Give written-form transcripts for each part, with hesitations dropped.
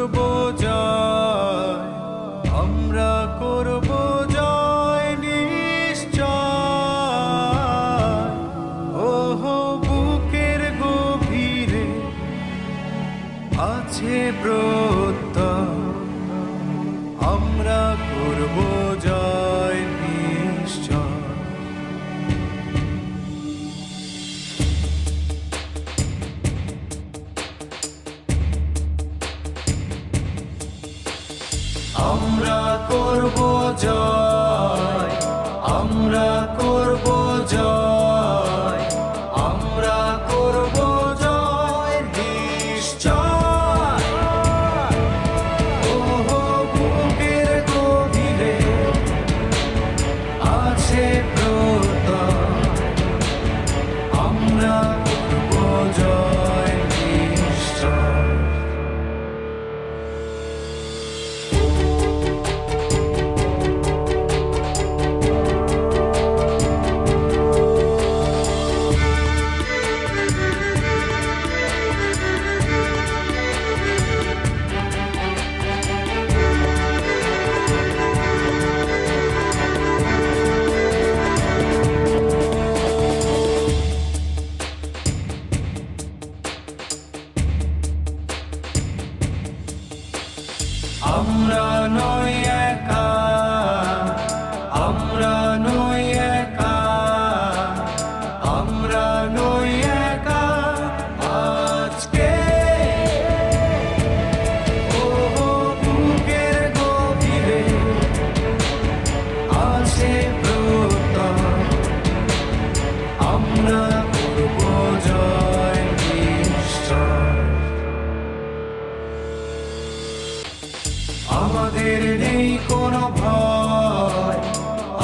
করব জয়, আমরা করব জয় নিশ্চয়। ওহো বুকের গভীরে আছে প্রত্যয়, আমরা করব জয় নিশ্চয়। আমরা করব জয়, আমরা করব জয়, আমরা করব জয় নিশ্চয়। ওহো বুকের গভীরে আছে প্রত্যয়, আমরা করব জয় নিশ্চয়। আমরা নই একা, আমরা নই একা, আমরা নই একা আজকে। ওহো বুকের গভীরে আছে প্রত্যয়, আমরা করব জয় নিশ্চয়। আমাদের নেই কোনো ভয়,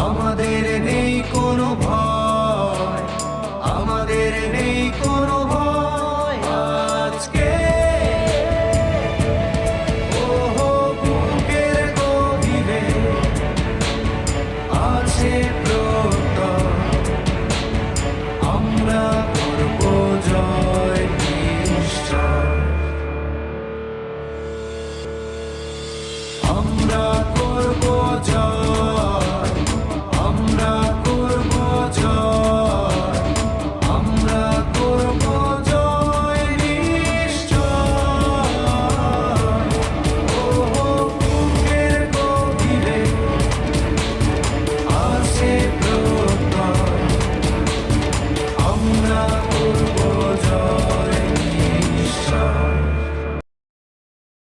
আমাদের নেই কোনো ভয়, আমাদের নেই কোনো ভয় আজকে। ওহো বুকের গভীরে আছে প্রত্যয়, আমরা করব জয় নিশ্চয়। আমরা করব জয়।